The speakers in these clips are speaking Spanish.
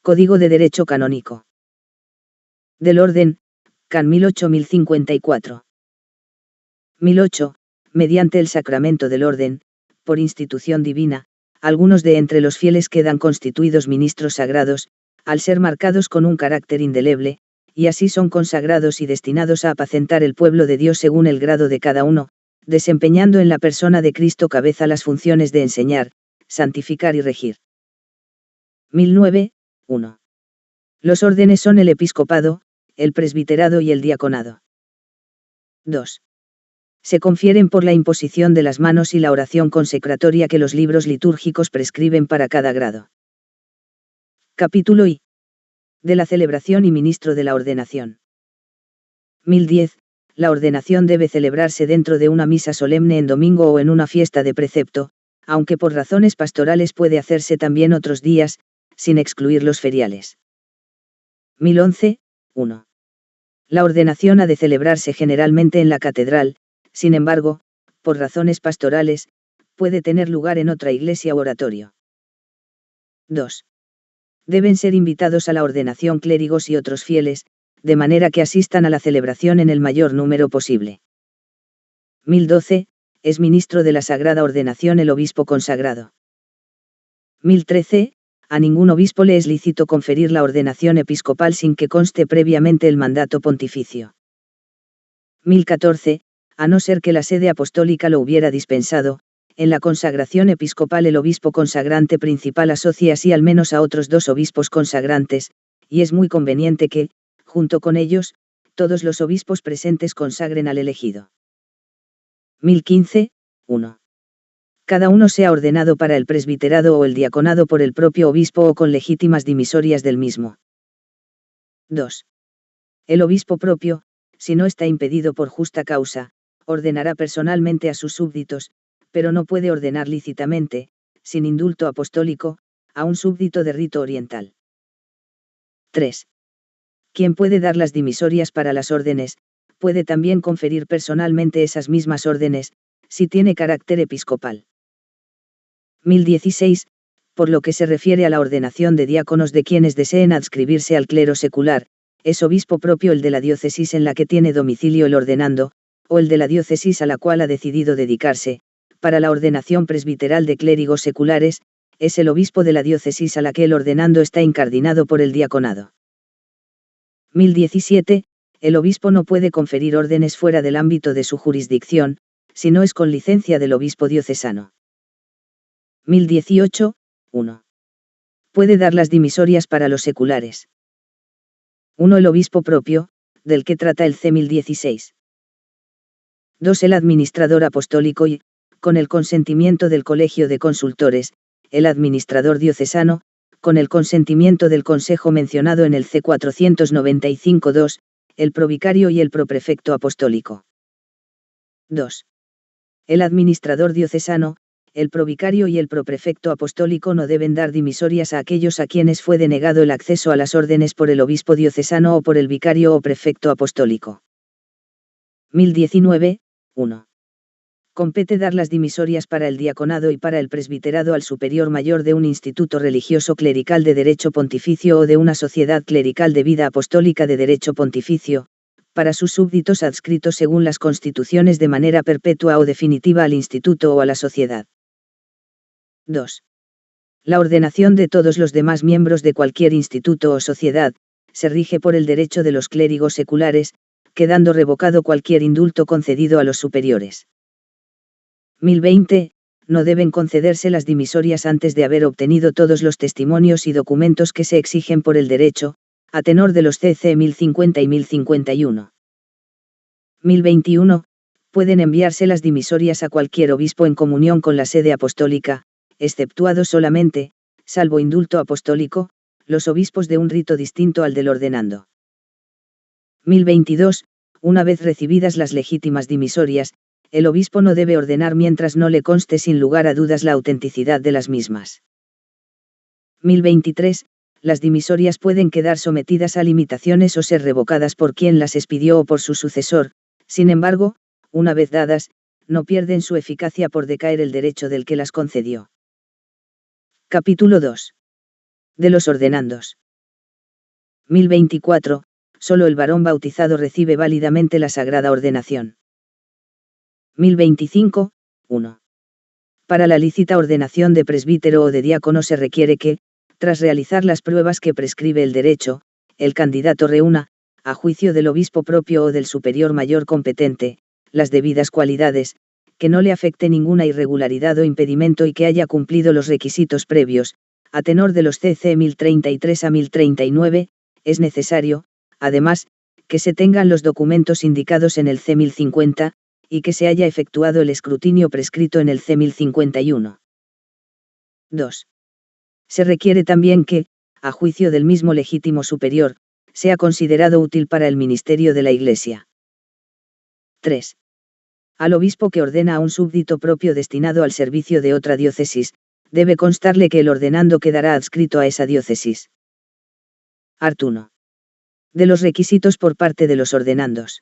Código de Derecho Canónico. Del Orden, Can 1008-1054. 1008. Mediante el sacramento del orden, por institución divina, algunos de entre los fieles quedan constituidos ministros sagrados, al ser marcados con un carácter indeleble, y así son consagrados y destinados a apacentar el pueblo de Dios según el grado de cada uno, desempeñando en la persona de Cristo cabeza las funciones de enseñar, santificar y regir. 1009. 1. Los órdenes son el episcopado, el presbiterado y el diaconado. 2. Se confieren por la imposición de las manos y la oración consecratoria que los libros litúrgicos prescriben para cada grado. Capítulo I. De la celebración y ministro de la ordenación. 1010. La ordenación debe celebrarse dentro de una misa solemne en domingo o en una fiesta de precepto, aunque por razones pastorales puede hacerse también otros días, sin excluir los feriales. 1011. 1. La ordenación ha de celebrarse generalmente en la catedral, sin embargo, por razones pastorales, puede tener lugar en otra iglesia u oratorio. 2. Deben ser invitados a la ordenación clérigos y otros fieles, de manera que asistan a la celebración en el mayor número posible. 1012. Es ministro de la Sagrada Ordenación el obispo consagrado. 1013. A ningún obispo le es lícito conferir la ordenación episcopal sin que conste previamente el mandato pontificio. 1014. A no ser que la sede apostólica lo hubiera dispensado, en la consagración episcopal el obispo consagrante principal asocie así al menos a otros 2 obispos consagrantes, y es muy conveniente que, junto con ellos, todos los obispos presentes consagren al elegido. 1015. 1. Cada uno sea ordenado para el presbiterado o el diaconado por el propio obispo o con legítimas dimisorias del mismo. 2. El obispo propio, si no está impedido por justa causa, ordenará personalmente a sus súbditos, pero no puede ordenar lícitamente, sin indulto apostólico, a un súbdito de rito oriental. 3. Quien puede dar las dimisorias para las órdenes, puede también conferir personalmente esas mismas órdenes, si tiene carácter episcopal. 1016. Por lo que se refiere a la ordenación de diáconos de quienes deseen adscribirse al clero secular, es obispo propio el de la diócesis en la que tiene domicilio el ordenando, o el de la diócesis a la cual ha decidido dedicarse. Para la ordenación presbiteral de clérigos seculares, es el obispo de la diócesis a la que el ordenando está incardinado por el diaconado. 1017. El obispo no puede conferir órdenes fuera del ámbito de su jurisdicción, si no es con licencia del obispo diocesano. 1018. 1. Puede dar las dimisorias para los seculares. 1. El obispo propio, del que trata el C. 1016. 2. El administrador apostólico y, con el consentimiento del Colegio de Consultores, el administrador diocesano, con el consentimiento del Consejo mencionado en el C. 495-2, el provicario y el proprefecto apostólico. 2. El administrador diocesano, el provicario y el proprefecto apostólico no deben dar dimisorias a aquellos a quienes fue denegado el acceso a las órdenes por el obispo diocesano o por el vicario o prefecto apostólico. 1019. 1. Compete dar las dimisorias para el diaconado y para el presbiterado al superior mayor de un instituto religioso clerical de derecho pontificio o de una sociedad clerical de vida apostólica de derecho pontificio, para sus súbditos adscritos según las constituciones de manera perpetua o definitiva al instituto o a la sociedad. 2. La ordenación de todos los demás miembros de cualquier instituto o sociedad, se rige por el derecho de los clérigos seculares, quedando revocado cualquier indulto concedido a los superiores. 1020. No deben concederse las dimisorias antes de haber obtenido todos los testimonios y documentos que se exigen por el derecho, a tenor de los CC 1050 y 1051. 1021. Pueden enviarse las dimisorias a cualquier obispo en comunión con la sede apostólica, exceptuado solamente, salvo indulto apostólico, los obispos de un rito distinto al del ordenando. 1022. Una vez recibidas las legítimas dimisorias, el obispo no debe ordenar mientras no le conste sin lugar a dudas la autenticidad de las mismas. 1023. Las dimisorias pueden quedar sometidas a limitaciones o ser revocadas por quien las expidió o por su sucesor, sin embargo, una vez dadas, no pierden su eficacia por decaer el derecho del que las concedió. Capítulo 2. De los ordenandos. 1024, solo el varón bautizado recibe válidamente la sagrada ordenación. 1025, 1. Para la lícita ordenación de presbítero o de diácono se requiere que, tras realizar las pruebas que prescribe el derecho, el candidato reúna, a juicio del obispo propio o del superior mayor competente, las debidas cualidades, que no le afecte ninguna irregularidad o impedimento y que haya cumplido los requisitos previos, a tenor de los CC 1033 a 1039, es necesario, además, que se tengan los documentos indicados en el C 1050, y que se haya efectuado el escrutinio prescrito en el C 1051. 2. Se requiere también que, a juicio del mismo legítimo superior, sea considerado útil para el ministerio de la Iglesia. 3. Al obispo que ordena a un súbdito propio destinado al servicio de otra diócesis, debe constarle que el ordenando quedará adscrito a esa diócesis. Art. 1. De los requisitos por parte de los ordenandos.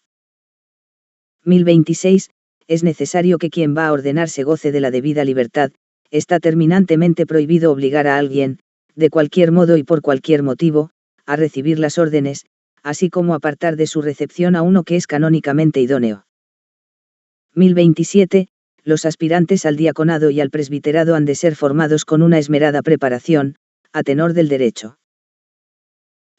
1026, es necesario que quien va a ordenarse goce de la debida libertad, está terminantemente prohibido obligar a alguien, de cualquier modo y por cualquier motivo, a recibir las órdenes, así como apartar de su recepción a uno que es canónicamente idóneo. 1027, los aspirantes al diaconado y al presbiterado han de ser formados con una esmerada preparación, a tenor del derecho.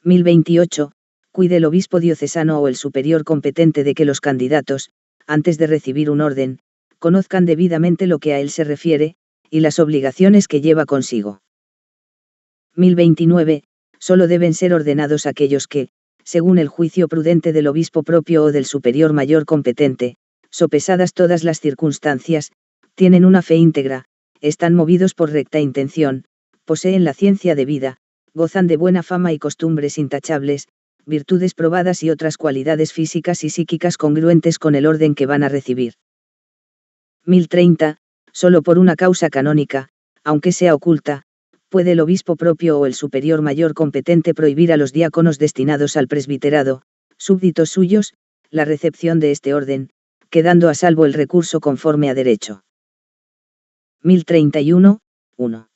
1028, cuide el obispo diocesano o el superior competente de que los candidatos, antes de recibir un orden, conozcan debidamente lo que a él se refiere, y las obligaciones que lleva consigo. 1029, solo deben ser ordenados aquellos que, según el juicio prudente del obispo propio o del superior mayor competente, sopesadas todas las circunstancias, tienen una fe íntegra, están movidos por recta intención, poseen la ciencia debida, gozan de buena fama y costumbres intachables, virtudes probadas y otras cualidades físicas y psíquicas congruentes con el orden que van a recibir. 1030, solo por una causa canónica, aunque sea oculta, puede el obispo propio o el superior mayor competente prohibir a los diáconos destinados al presbiterado, súbditos suyos, la recepción de este orden, quedando a salvo el recurso conforme a derecho. 1031, 1.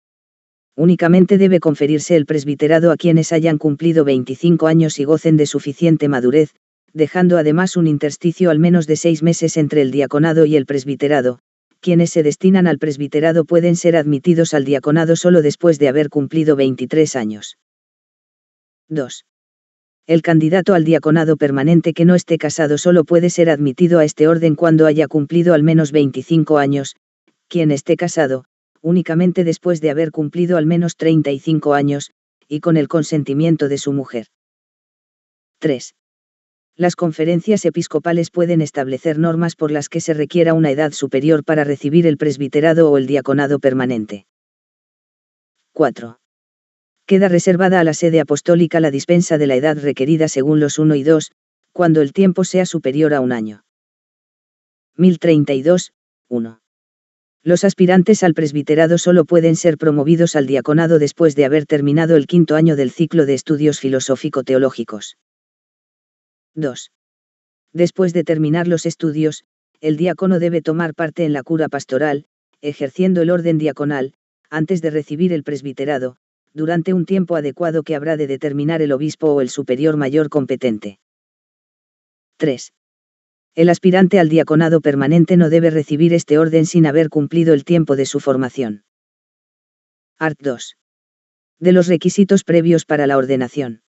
Únicamente debe conferirse el presbiterado a quienes hayan cumplido 25 años y gocen de suficiente madurez, dejando además un intersticio al menos de 6 meses entre el diaconado y el presbiterado. Quienes se destinan al presbiterado pueden ser admitidos al diaconado solo después de haber cumplido 23 años. 2. El candidato al diaconado permanente que no esté casado solo puede ser admitido a este orden cuando haya cumplido al menos 25 años, quien esté casado, únicamente después de haber cumplido al menos 35 años, y con el consentimiento de su mujer. 3. Las conferencias episcopales pueden establecer normas por las que se requiera una edad superior para recibir el presbiterado o el diaconado permanente. 4. Queda reservada a la sede apostólica la dispensa de la edad requerida según los 1 y 2, cuando el tiempo sea superior a un año. 1032, 1. Los aspirantes al presbiterado solo pueden ser promovidos al diaconado después de haber terminado el 5º año del ciclo de estudios filosófico-teológicos. 2. Después de terminar los estudios, el diácono debe tomar parte en la cura pastoral, ejerciendo el orden diaconal, antes de recibir el presbiterado, durante un tiempo adecuado que habrá de determinar el obispo o el superior mayor competente. 3. El aspirante al diaconado permanente no debe recibir este orden sin haber cumplido el tiempo de su formación. Art. 2. De los requisitos previos para la ordenación.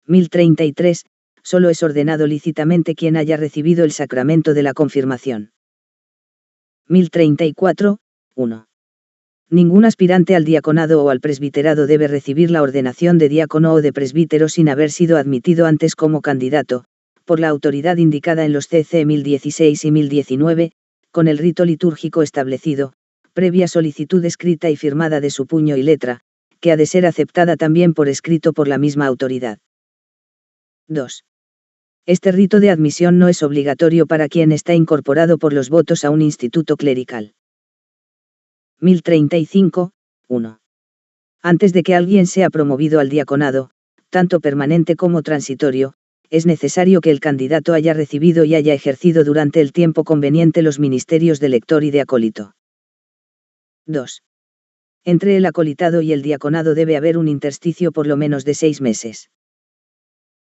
1033, solo es ordenado lícitamente quien haya recibido el sacramento de la confirmación. 1034, 1. Ningún aspirante al diaconado o al presbiterado debe recibir la ordenación de diácono o de presbítero sin haber sido admitido antes como candidato, por la autoridad indicada en los CC 1016 y 1019, con el rito litúrgico establecido, previa solicitud escrita y firmada de su puño y letra, que ha de ser aceptada también por escrito por la misma autoridad. 2. Este rito de admisión no es obligatorio para quien está incorporado por los votos a un instituto clerical. 1035, 1. Antes de que alguien sea promovido al diaconado, tanto permanente como transitorio, es necesario que el candidato haya recibido y haya ejercido durante el tiempo conveniente los ministerios de lector y de acólito. 2. Entre el acolitado y el diaconado debe haber un intersticio por lo menos de 6 meses.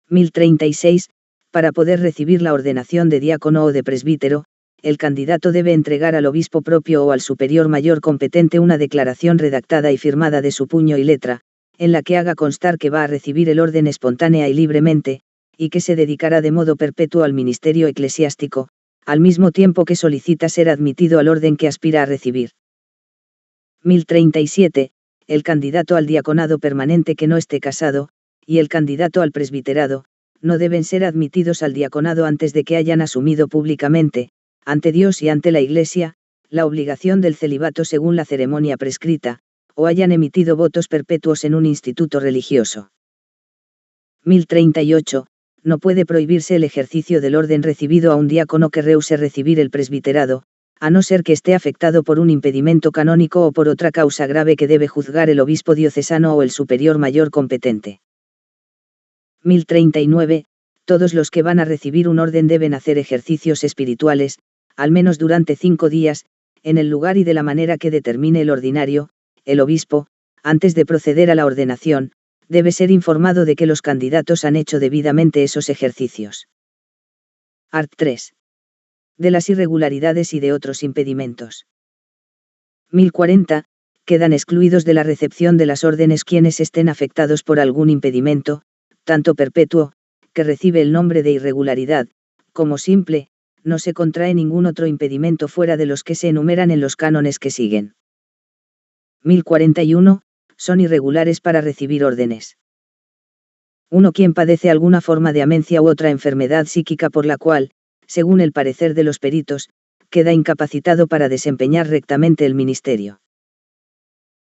1036, para poder recibir la ordenación de diácono o de presbítero, el candidato debe entregar al obispo propio o al superior mayor competente una declaración redactada y firmada de su puño y letra, en la que haga constar que va a recibir el orden espontánea y libremente, y que se dedicará de modo perpetuo al ministerio eclesiástico, al mismo tiempo que solicita ser admitido al orden que aspira a recibir. 1037, el candidato al diaconado permanente que no esté casado, y el candidato al presbiterado, no deben ser admitidos al diaconado antes de que hayan asumido públicamente, ante Dios y ante la Iglesia, la obligación del celibato según la ceremonia prescrita, o hayan emitido votos perpetuos en un instituto religioso. 1038, no puede prohibirse el ejercicio del orden recibido a un diácono que rehúse recibir el presbiterado, a no ser que esté afectado por un impedimento canónico o por otra causa grave que debe juzgar el obispo diocesano o el superior mayor competente. 1039, todos los que van a recibir un orden deben hacer ejercicios espirituales, al menos durante 5 días, en el lugar y de la manera que determine el ordinario. El obispo, antes de proceder a la ordenación, debe ser informado de que los candidatos han hecho debidamente esos ejercicios. Art. 3. De las irregularidades y de otros impedimentos. 1040, quedan excluidos de la recepción de las órdenes quienes estén afectados por algún impedimento, tanto perpetuo, que recibe el nombre de irregularidad, como simple, no se contrae ningún otro impedimento fuera de los que se enumeran en los cánones que siguen. 1041, son irregulares para recibir órdenes. 1. Quien padece alguna forma de amencia u otra enfermedad psíquica por la cual, según el parecer de los peritos, queda incapacitado para desempeñar rectamente el ministerio.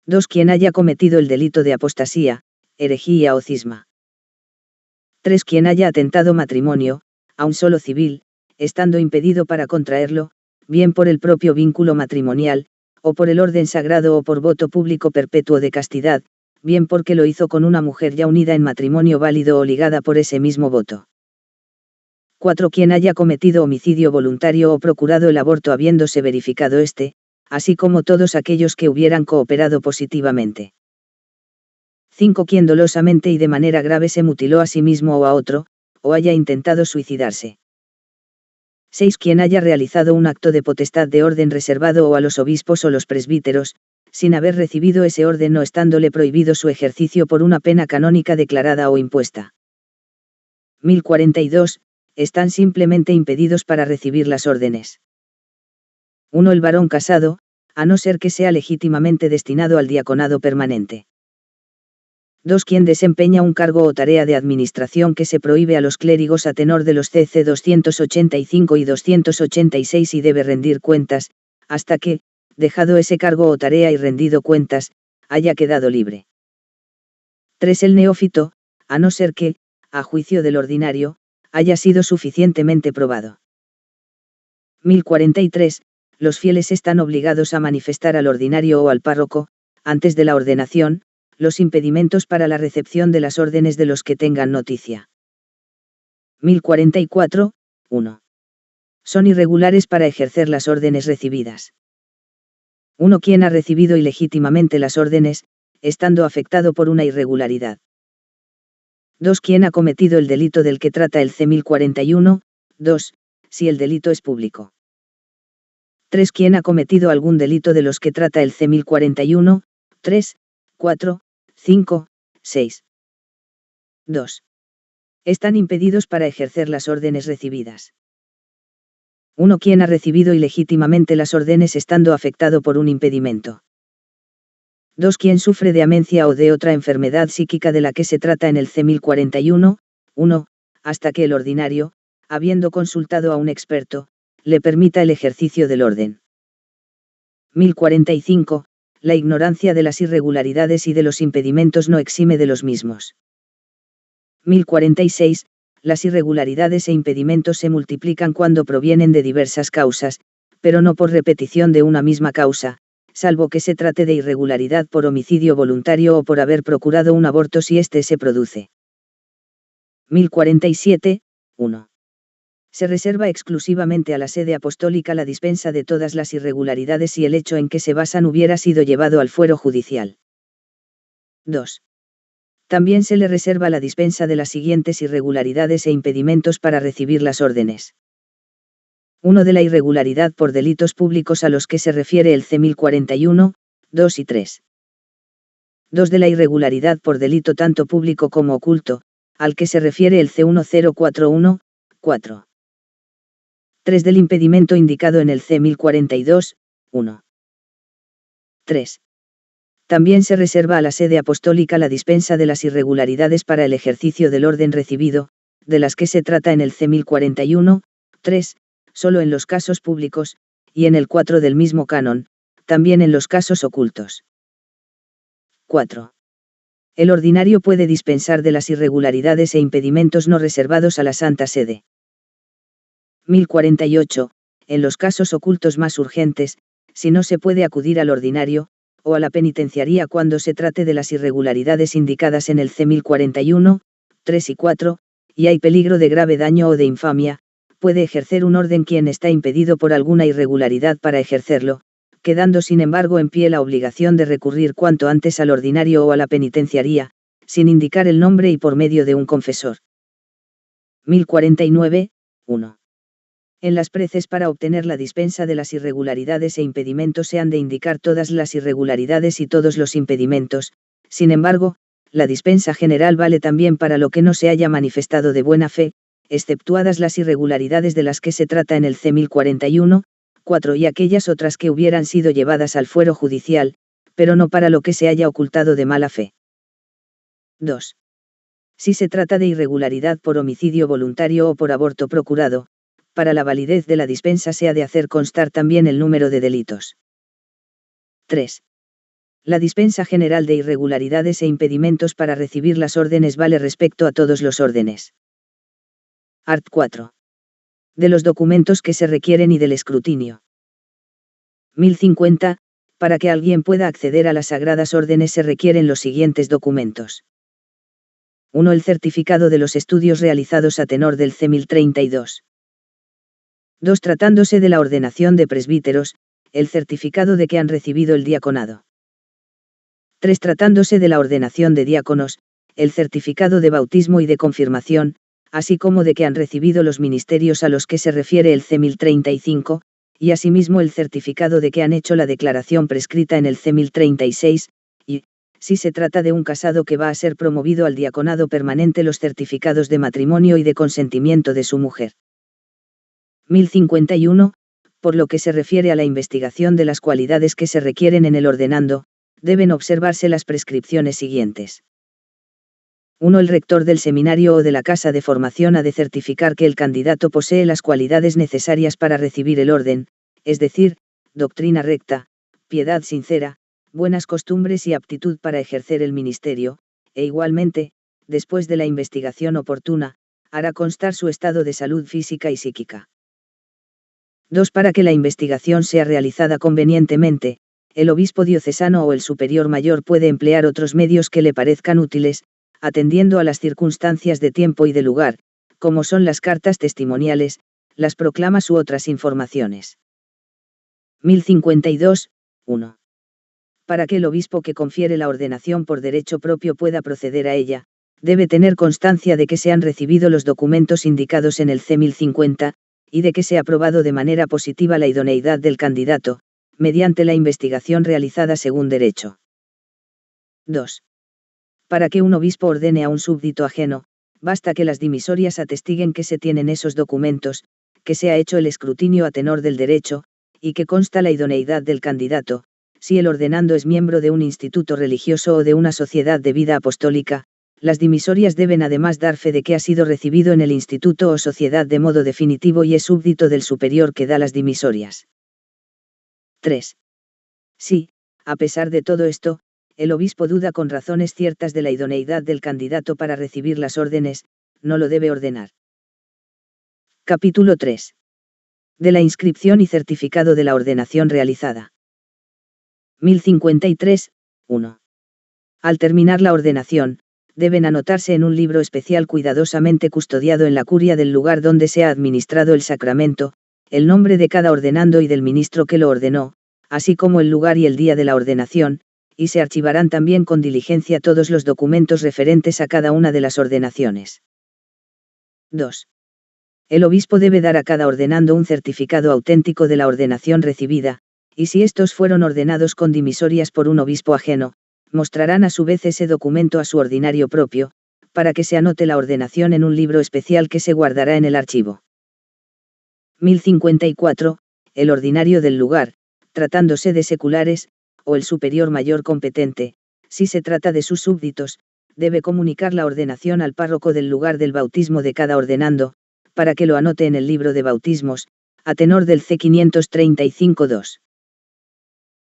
2. Quien haya cometido el delito de apostasía, herejía o cisma. 3. Quien haya atentado matrimonio, aun solo civil, estando impedido para contraerlo, bien por el propio vínculo matrimonial, o por el orden sagrado o por voto público perpetuo de castidad, bien porque lo hizo con una mujer ya unida en matrimonio válido o ligada por ese mismo voto. 4. Quien haya cometido homicidio voluntario o procurado el aborto habiéndose verificado este, así como todos aquellos que hubieran cooperado positivamente. 5. Quien dolosamente y de manera grave se mutiló a sí mismo o a otro, o haya intentado suicidarse. 6. Quien haya realizado un acto de potestad de orden reservado o a los obispos o los presbíteros, sin haber recibido ese orden o estándole prohibido su ejercicio por una pena canónica declarada o impuesta. 1042, están simplemente impedidos para recibir las órdenes. 1. El varón casado, a no ser que sea legítimamente destinado al diaconado permanente. 2. Quien desempeña un cargo o tarea de administración que se prohíbe a los clérigos a tenor de los CC 285 y 286 y debe rendir cuentas, hasta que, dejado ese cargo o tarea y rendido cuentas, haya quedado libre. 3. El neófito, a no ser que, a juicio del ordinario, haya sido suficientemente probado. 1043. Los fieles están obligados a manifestar al ordinario o al párroco, antes de la ordenación, los impedimentos para la recepción de las órdenes de los que tengan noticia. 1044. 1. Son irregulares para ejercer las órdenes recibidas. 1. Quien ha recibido ilegítimamente las órdenes, estando afectado por una irregularidad. 2. Quien ha cometido el delito del que trata el C. 1041. 2. Si el delito es público. 3. Quien ha cometido algún delito de los que trata el C. 1041. 3, 4, 5, 6. 2. Están impedidos para ejercer las órdenes recibidas. 1. Quien ha recibido ilegítimamente las órdenes estando afectado por un impedimento. 2. Quien sufre de amencia o de otra enfermedad psíquica de la que se trata en el C. 1041, 1, hasta que el ordinario, habiendo consultado a un experto, le permita el ejercicio del orden. 1045. La ignorancia de las irregularidades y de los impedimentos no exime de los mismos. 1046. Las irregularidades e impedimentos se multiplican cuando provienen de diversas causas, pero no por repetición de una misma causa, salvo que se trate de irregularidad por homicidio voluntario o por haber procurado un aborto si éste se produce. 1047. 1. Se reserva exclusivamente a la sede apostólica la dispensa de todas las irregularidades si el hecho en que se basan hubiera sido llevado al fuero judicial. 2. También se le reserva la dispensa de las siguientes irregularidades e impedimentos para recibir las órdenes. 1. De la irregularidad por delitos públicos a los que se refiere el C. 1041, 2 y 3. 2. De la irregularidad por delito tanto público como oculto, al que se refiere el C. 1041, 4. 3. Del impedimento indicado en el C. 1042, 1. 3. También se reserva a la sede apostólica la dispensa de las irregularidades para el ejercicio del orden recibido, de las que se trata en el C. 1041, 3, solo en los casos públicos, y en el 4 del mismo canon, también en los casos ocultos. 4. El ordinario puede dispensar de las irregularidades e impedimentos no reservados a la Santa Sede. 1048. En los casos ocultos más urgentes, si no se puede acudir al ordinario, o a la penitenciaría cuando se trate de las irregularidades indicadas en el C. 1041, 3 y 4, y hay peligro de grave daño o de infamia, puede ejercer un orden quien está impedido por alguna irregularidad para ejercerlo, quedando sin embargo en pie la obligación de recurrir cuanto antes al ordinario o a la penitenciaría, sin indicar el nombre y por medio de un confesor. 1049, 1. En las preces para obtener la dispensa de las irregularidades e impedimentos se han de indicar todas las irregularidades y todos los impedimentos, sin embargo, la dispensa general vale también para lo que no se haya manifestado de buena fe, exceptuadas las irregularidades de las que se trata en el C. 1041, 4 y aquellas otras que hubieran sido llevadas al fuero judicial, pero no para lo que se haya ocultado de mala fe. 2. Si se trata de irregularidad por homicidio voluntario o por aborto procurado, para la validez de la dispensa se ha de hacer constar también el número de delitos. 3. La dispensa general de irregularidades e impedimentos para recibir las órdenes vale respecto a todos los órdenes. Art. 4. De los documentos que se requieren y del escrutinio. 1050. Para que alguien pueda acceder a las sagradas órdenes se requieren los siguientes documentos. 1. El certificado de los estudios realizados a tenor del C. 1032. 2. Tratándose de la ordenación de presbíteros, el certificado de que han recibido el diaconado. 3. Tratándose de la ordenación de diáconos, el certificado de bautismo y de confirmación, así como de que han recibido los ministerios a los que se refiere el C. 1035, y asimismo el certificado de que han hecho la declaración prescrita en el C. 1036, y, si se trata de un casado que va a ser promovido al diaconado permanente, los certificados de matrimonio y de consentimiento de su mujer. 1051, por lo que se refiere a la investigación de las cualidades que se requieren en el ordenando, deben observarse las prescripciones siguientes. 1. El rector del seminario o de la casa de formación ha de certificar que el candidato posee las cualidades necesarias para recibir el orden, es decir, doctrina recta, piedad sincera, buenas costumbres y aptitud para ejercer el ministerio, e igualmente, después de la investigación oportuna, hará constar su estado de salud física y psíquica. 2. Para que la investigación sea realizada convenientemente, el obispo diocesano o el superior mayor puede emplear otros medios que le parezcan útiles, atendiendo a las circunstancias de tiempo y de lugar, como son las cartas testimoniales, las proclamas u otras informaciones. 1052, 1. Para que el obispo que confiere la ordenación por derecho propio pueda proceder a ella, debe tener constancia de que se han recibido los documentos indicados en el C. 1050, y de que se ha probado de manera positiva la idoneidad del candidato, mediante la investigación realizada según derecho. 2. Para que un obispo ordene a un súbdito ajeno, basta que las dimisorias atestiguen que se tienen esos documentos, que se ha hecho el escrutinio a tenor del derecho, y que consta la idoneidad del candidato, si el ordenando es miembro de un instituto religioso o de una sociedad de vida apostólica. Las dimisorias deben además dar fe de que ha sido recibido en el instituto o sociedad de modo definitivo y es súbdito del superior que da las dimisorias. 3. Si, a pesar de todo esto, el obispo duda con razones ciertas de la idoneidad del candidato para recibir las órdenes, no lo debe ordenar. Capítulo 3. De la inscripción y certificado de la ordenación realizada. 1053, 1. Al terminar la ordenación, deben anotarse en un libro especial cuidadosamente custodiado en la curia del lugar donde se ha administrado el sacramento, el nombre de cada ordenando y del ministro que lo ordenó, así como el lugar y el día de la ordenación, y se archivarán también con diligencia todos los documentos referentes a cada una de las ordenaciones. 2. El obispo debe dar a cada ordenando un certificado auténtico de la ordenación recibida, y si estos fueron ordenados con dimisorias por un obispo ajeno, mostrarán a su vez ese documento a su ordinario propio, para que se anote la ordenación en un libro especial que se guardará en el archivo. 1054. El ordinario del lugar, tratándose de seculares, o el superior mayor competente, si se trata de sus súbditos, debe comunicar la ordenación al párroco del lugar del bautismo de cada ordenando, para que lo anote en el libro de bautismos, a tenor del C. 535-2.